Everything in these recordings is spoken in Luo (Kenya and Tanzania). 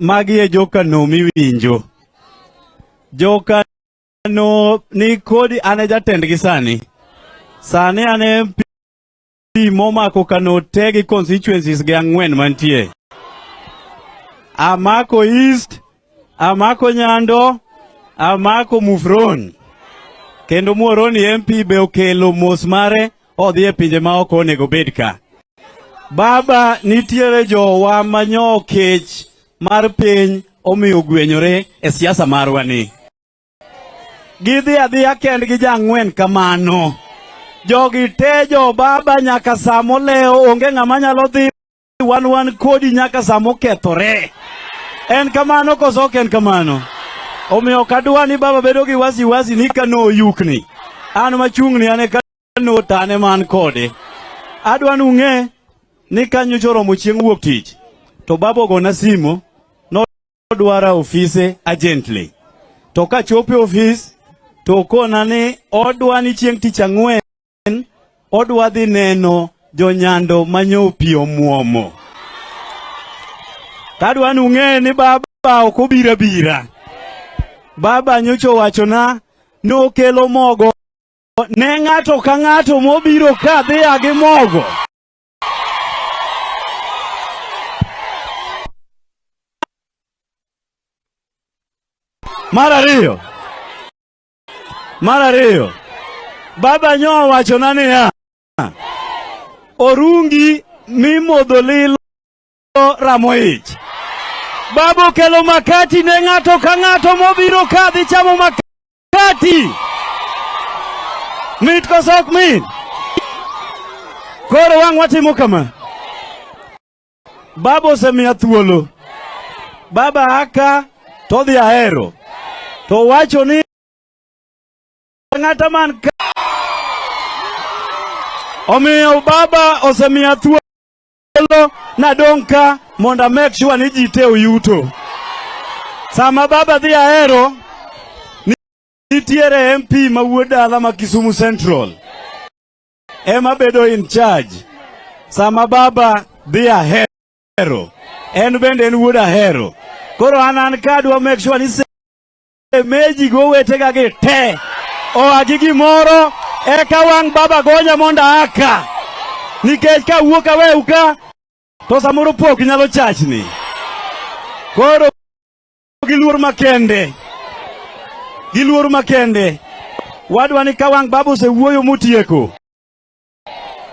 magi e jokano miwinjo. Jokano ni kodi ane jatendgi sani. Sani ane MP momako kano tegi constituencies gi 4 mantie. Amako East, amako Nyando, amako Mufron. Kendo Muoroni MP be okelo mos mare odhi e pinje ma ok onego bed ka. Baba nitiere jowa manyo kech mar piny omiyo gwenyore e siasa marwa ni. Gidhi adhiya kendgi ja-4 kamano. Jogi tejo baba nyaka samo leo onge ng'ama nyalo dhi wan kodi nyaka samo kethore. En kamano koso ok en kamano. Omiyo kadwa ni baba bedo gi wasi ni kano yukni. An machung'ni ane kano tane man kode. Adwa nung'e ni kanyo choromo chieng' wuok tich. To baba ogona simo nodwara ofise urgently. To ka chope ofis to kona ni odwa ni chieng' tich 4 odwa dhi neno jonyando manyo pi omuomo. Tadwa nung'e ni baba ok obira. Baba nyocho wachona nokelo mogo ne ng'ato ka ng'ato mobiro ka dhi agi mogo. Mar ariyo. Baba nyo wachona niya. Orungi mimodho lilo ramo ich. Baba okelo makati ne ng'ato ka ng'ato mobiro ka dhi chamo makati. Mit koso ok mit? Koro wang' watimo kama. Baba osemiya thuolo. Baba aka to dhi ahero. To wacho ni ng'ata man ka. Omiyo baba osemiya thuolo nadong' ka monda make sure ni ji te oyuto. Sama baba dhi ahero nitiere MP ma wuod dala ma Kisumu Central. Ema bedo in charge. Sama baba dhi ahero. En bende en wuod ahero. Koro an kadwa make sure ni meji go wetega gi te. O agi gimoro eka wang' baba gonya monda aka. Nikech ka wuok aweu ka to samoro pok nyalo chachni. Koro giluor makende. Wadwa ni ka wang' baba osewuoyo motieko.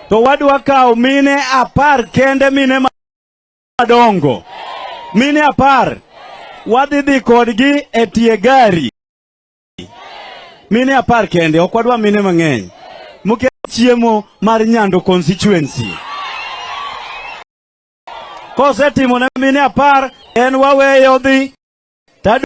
To wadwa kawo mine 10 kende, mine madongo. Mine 10 wadhi kodgi e tie gari. Mine 10 kende, ok wadwa mine mang'eny. Muke chiemo mar Nyando constituency. Kosetimo na mine 10 en waweyo dhi